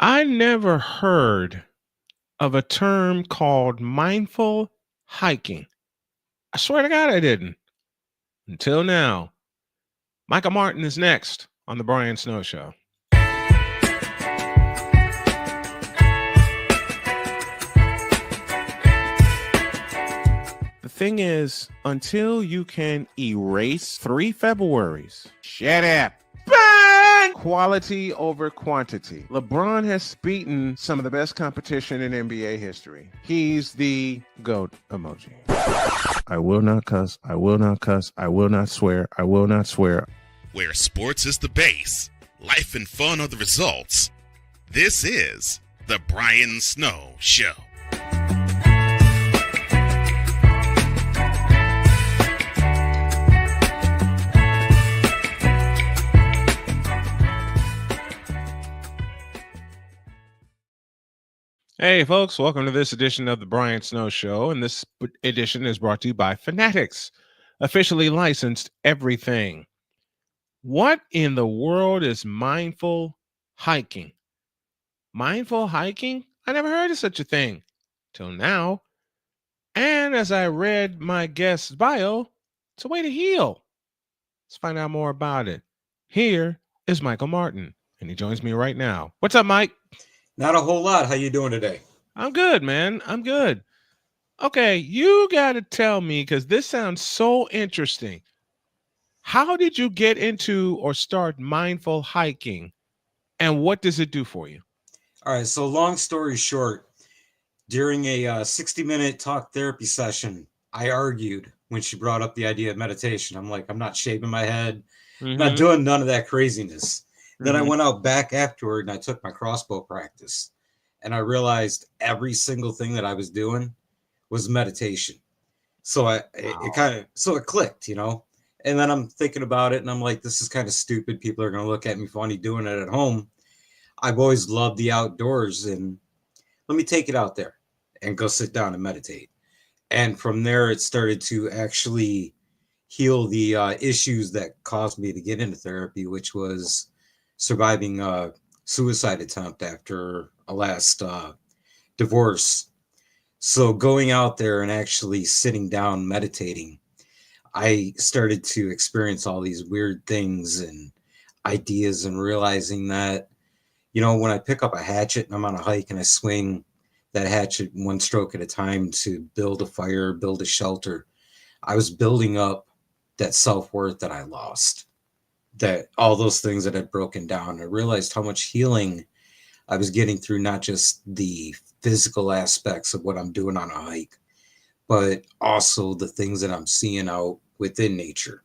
I never heard of a term called mindful hiking. I swear to God, I didn't until now. Micah Martin is next on The Brian Snow Show. The thing is, until you can erase 3 Februaries, shut up. Bang! Quality over quantity. LeBron has beaten some of the best competition in NBA history. He's the GOAT emoji. I will not cuss. I will not cuss. I will not swear. I will not swear. Where sports is the base, life and fun are the results. This is The Brian Snow Show. Hey, folks, welcome to this edition of The Brian Snow Show. And this edition is brought to you by Fanatics, officially licensed everything. What in the world is mindful hiking? Mindful hiking? I never heard of such a thing till now. And as I read my guest's bio, it's a way to heal. Let's find out more about it. Here is Michael Martin, and he joins me right now. What's up, Mike? Not a whole lot. How you doing today? I'm good, man. I'm good. Okay, you got to tell me, because this sounds so interesting. How did you get into or start mindful hiking, and what does it do for you? All right. So long story short, during a 60-minute talk therapy session, I argued when she brought up the idea of meditation. I'm like, I'm not shaving my head. I'm not doing none of that craziness. Then I went out back afterward and I took my crossbow practice. And I realized every single thing that I was doing was meditation. So it clicked, you know. And then I'm thinking about it and I'm like, this is kind of stupid. People are going to look at me funny doing it at home. I've always loved the outdoors, and let me take it out there and go sit down and meditate. And from there, it started to actually heal the issues that caused me to get into therapy, which was surviving a suicide attempt after a last divorce. So going out there and actually sitting down, meditating, I started to experience all these weird things and ideas, and realizing that, you know, when I pick up a hatchet and I'm on a hike and I swing that hatchet one stroke at a time to build a fire, build a shelter, I was building up that self-worth that I lost, that all those things that had broken down. I realized how much healing I was getting through, not just the physical aspects of what I'm doing on a hike, but also the things that I'm seeing out within nature.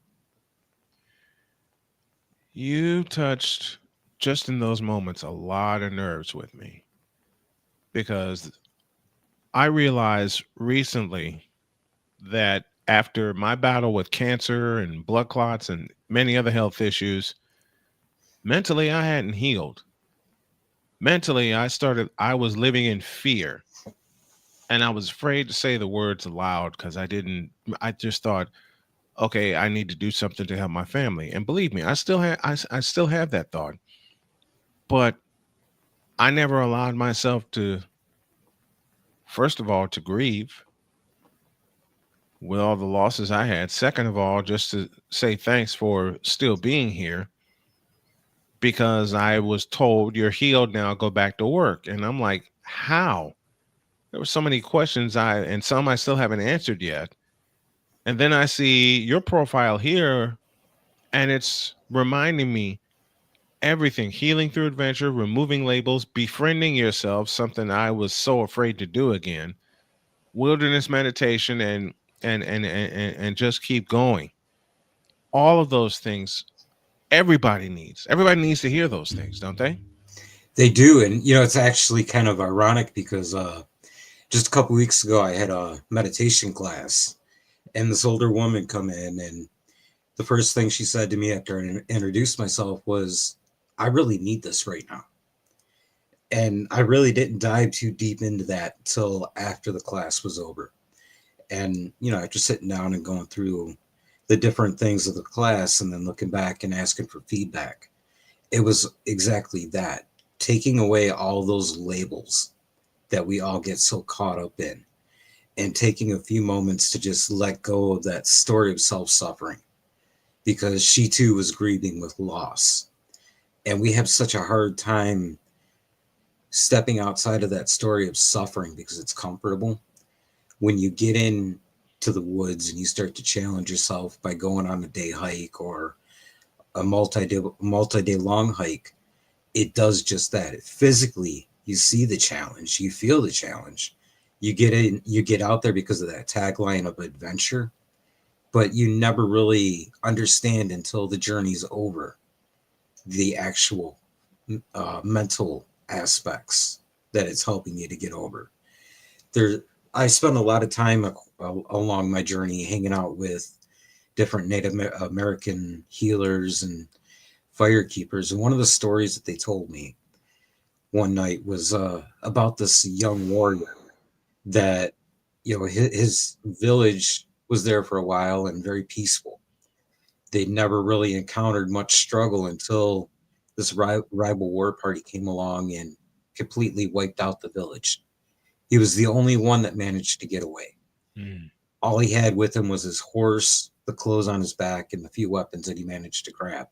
You touched, just in those moments, a lot of nerves with me, because I realized recently that after my battle with cancer and blood clots and many other health issues, mentally I hadn't healed. Mentally, I was living in fear, and I was afraid to say the words aloud because I just thought, okay, I need to do something to help my family. And believe me, I still have that thought, but I never allowed myself to, first of all, to grieve with all the losses I had. Second of all, just to say thanks for still being here, because I was told you're healed now, go back to work. And I'm like, how? There were so many questions and some I still haven't answered yet. And then I see your profile here, and it's reminding me everything: healing through adventure, removing labels, befriending yourself, something I was so afraid to do again, wilderness meditation, and just keep going. All of those things everybody needs. Everybody needs to hear those things, don't they? They do. And, you know, it's actually kind of ironic because just a couple weeks ago, I had a meditation class, and this older woman come in, and the first thing she said to me after I introduced myself was, I really need this right now. And I really didn't dive too deep into that till after the class was over. And, you know, after sitting down and going through the different things of the class and then looking back and asking for feedback, it was exactly that. taking away all those labels that we all get so caught up in, and taking a few moments to just let go of that story of self suffering, because she too was grieving with loss. And we have such a hard time stepping outside of that story of suffering because it's comfortable. When you get in to the woods and you start to challenge yourself by going on a day hike or a multi-day long hike, it does just that. It physically, you see the challenge, you feel the challenge. You get in, you get out there because of that tagline of adventure, but you never really understand until the journey's over the actual mental aspects that it's helping you to get over. There, I spent a lot of time along my journey hanging out with different Native American healers and fire keepers, and one of the stories that they told me one night was about this young warrior that, his village was there for a while and very peaceful. They never really encountered much struggle until this rival war party came along and completely wiped out the village. He was the only one that managed to get away. Mm. All he had with him was his horse, the clothes on his back, and the few weapons that he managed to grab.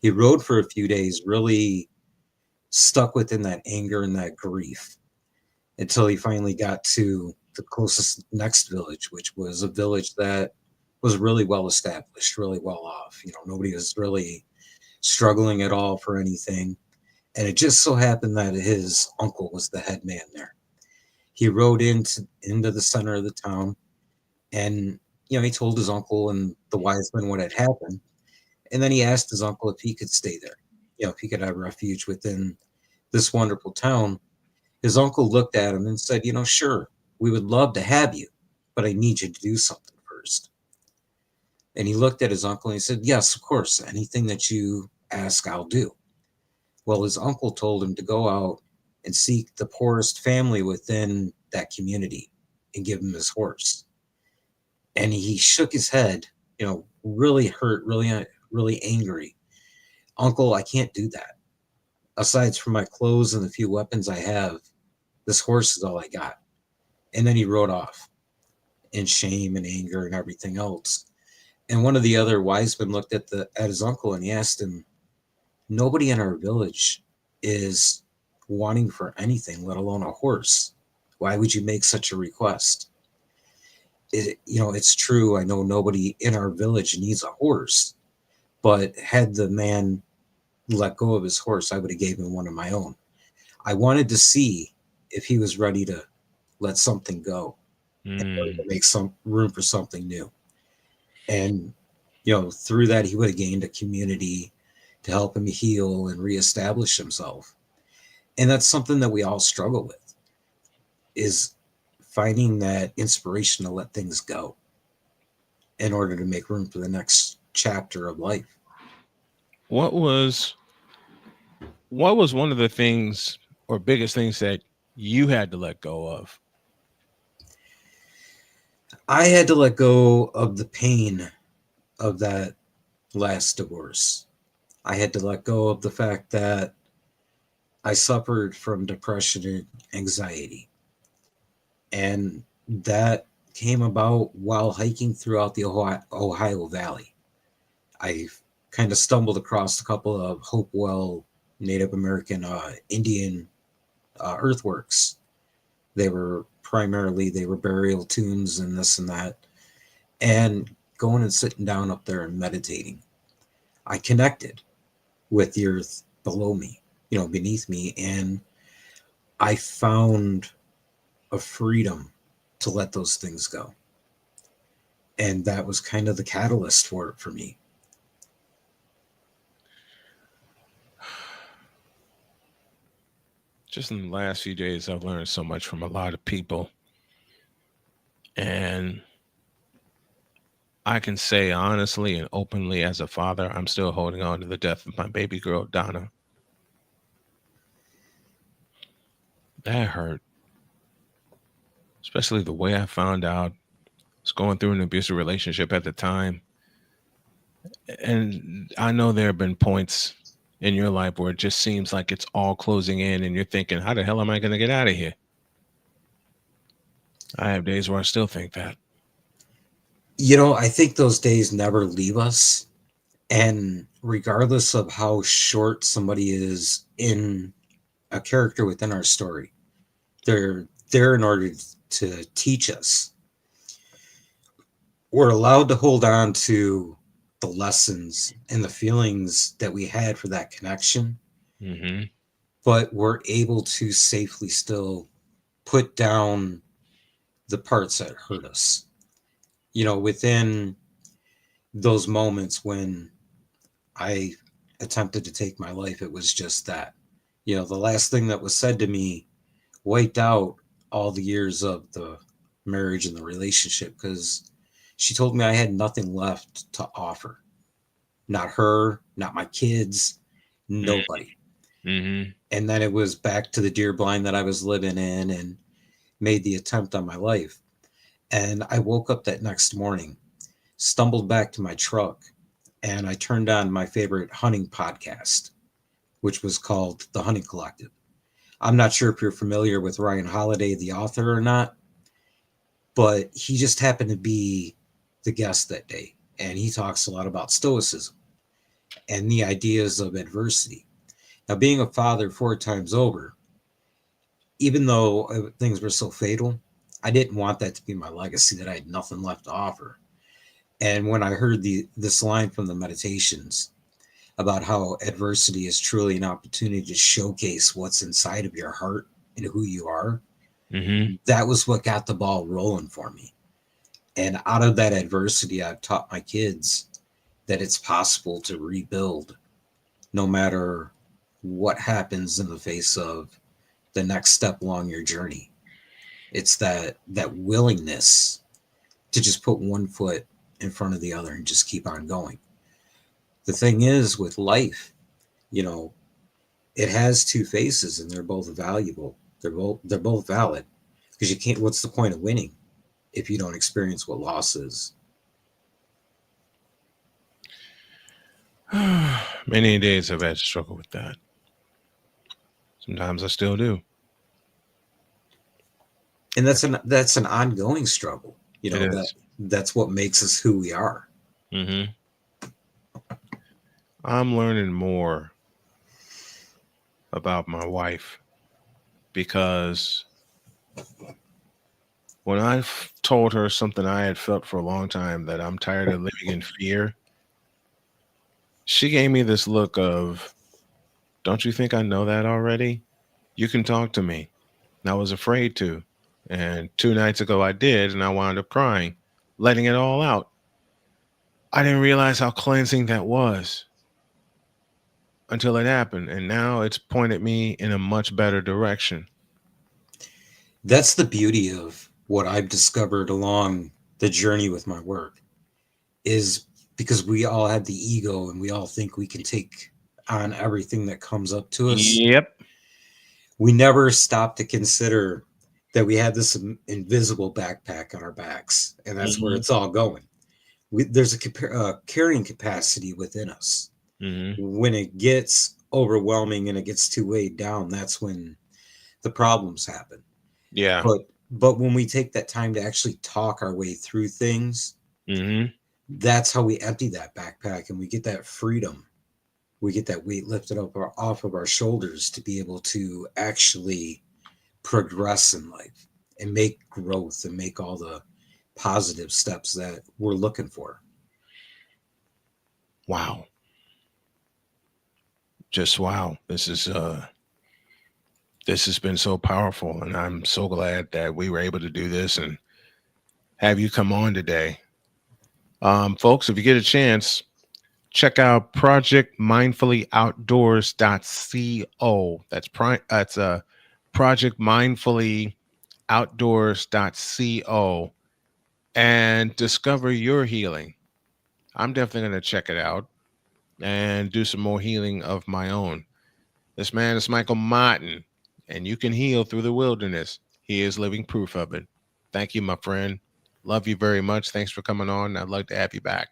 He rode for a few days, really stuck within that anger and that grief, until he finally got to the closest next village, which was a village that was really well established, really well off. Nobody was really struggling at all for anything. And it just so happened that his uncle was the head man there. He rode into the center of the town, and he told his uncle and the wise men what had happened. And then he asked his uncle if he could stay there, if he could have refuge within this wonderful town. His uncle looked at him and said, sure, we would love to have you, but I need you to do something first. And he looked at his uncle and he said, yes, of course, anything that you ask, I'll do. Well, his uncle told him to go out and seek the poorest family within that community and give him his horse. And he shook his head, really hurt, really angry. Uncle, I can't do that. Aside from my clothes and the few weapons I have, this horse is all I got. And then he rode off in shame and anger and everything else. And one of the other wise men looked at his uncle and he asked him, nobody in our village is wanting for anything, let alone a horse. Why would you make such a request? It's true. I know nobody in our village needs a horse, but had the man let go of his horse, I would have gave him one of my own. I wanted to see if he was ready to let something go and to make some room for something new. And, through that, he would have gained a community to help him heal and reestablish himself. And that's something that we all struggle with, is finding that inspiration to let things go in order to make room for the next chapter of life. What was one of the things or biggest things that you had to let go of? I had to let go of the pain of that last divorce. I had to let go of the fact that I suffered from depression and anxiety. And that came about while hiking throughout the Ohio Valley. I kind of stumbled across a couple of Hopewell Native American Indian earthworks. They were burial tombs and this and that. And going and sitting down up there and meditating, I connected with the earth below me, beneath me. And I found a freedom to let those things go. And that was kind of the catalyst for it for me. Just in the last few days, I've learned so much from a lot of people. And I can say honestly and openly, as a father, I'm still holding on to the death of my baby girl, Donna. That hurt, especially the way I found out. I was going through an abusive relationship at the time. And I know there have been points in your life where it just seems like it's all closing in and you're thinking, how the hell am I going to get out of here? I have days where I still think that. I think those days never leave us. And regardless of how short somebody is in a character within our story, they're there in order to teach us. We're allowed to hold on to the lessons and the feelings that we had for that connection, Hmm. but we're able to safely still put down the parts that hurt us. Within those moments when I attempted to take my life, it was just that. The last thing that was said to me wiped out all the years of the marriage and the relationship because she told me I had nothing left to offer. Not her, not my kids, nobody. Hmm. And then it was back to the deer blind that I was living in and made the attempt on my life. And I woke up that next morning, stumbled back to my truck, and I turned on my favorite hunting podcast, which was called The Hunting Collective. I'm not sure if you're familiar with Ryan Holiday, the author, or not, but he just happened to be the guest that day. And he talks a lot about stoicism and the ideas of adversity. Now, being a father 4 times over, even though things were so fatal, I didn't want that to be my legacy, that I had nothing left to offer. And when I heard this line from the meditations about how adversity is truly an opportunity to showcase what's inside of your heart and who you are, Hmm. that was what got the ball rolling for me. And out of that adversity, I've taught my kids that it's possible to rebuild no matter what happens in the face of the next step along your journey. It's that willingness to just put one foot in front of the other and just keep on going. The thing is with life, you know, it has two faces and they're both valuable. They're both valid because you can't. What's the point of winning if you don't experience what loss is? Many days I've had to struggle with that. Sometimes I still do. And that's an ongoing struggle. It is. That's what makes us who we are. Hmm. I'm learning more about my wife because when told her something I had felt for a long time, that I'm tired of living in fear, she gave me this look of, don't you think I know that already? You can talk to me. And I was afraid to. And 2 nights ago I did, and I wound up crying, letting it all out. I didn't realize how cleansing that was until it happened. And now it's pointed me in a much better direction. That's the beauty of what I've discovered along the journey with my work is because we all have the ego and we all think we can take on everything that comes up to us. Yep. We never stop to consider that we have this invisible backpack on our backs, and that's where Hmm. it's all going. There's a carrying capacity within us. Hmm. When it gets overwhelming and it gets too weighed down, that's when the problems happen. Yeah. But when we take that time to actually talk our way through things, Hmm. that's how we empty that backpack and we get that freedom. We get that weight lifted up off of our shoulders to be able to actually progress in life and make growth and make all the positive steps that we're looking for. Wow. Just wow. This has been so powerful, and I'm so glad that we were able to do this and have you come on today. Folks, if you get a chance, check out projectmindfullyoutdoors.co. That's projectmindfullyoutdoors.co, and discover your healing. I'm definitely going to check it out and do some more healing of my own. This man is Michael Martin, and you can heal through the wilderness. He is living proof of it. Thank you, my friend. Love you very much. Thanks for coming on. I'd like to have you back.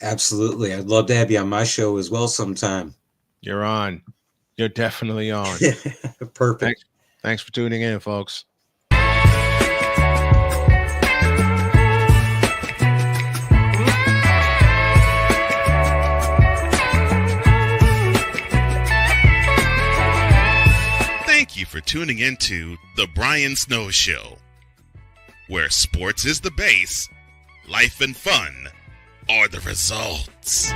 Absolutely. I'd love to have you on my show as well sometime. You're on. You're definitely on. Perfect. Thanks for tuning in, folks. Thank you for tuning into The Brian Snow Show, where sports is the base, life and fun are the results.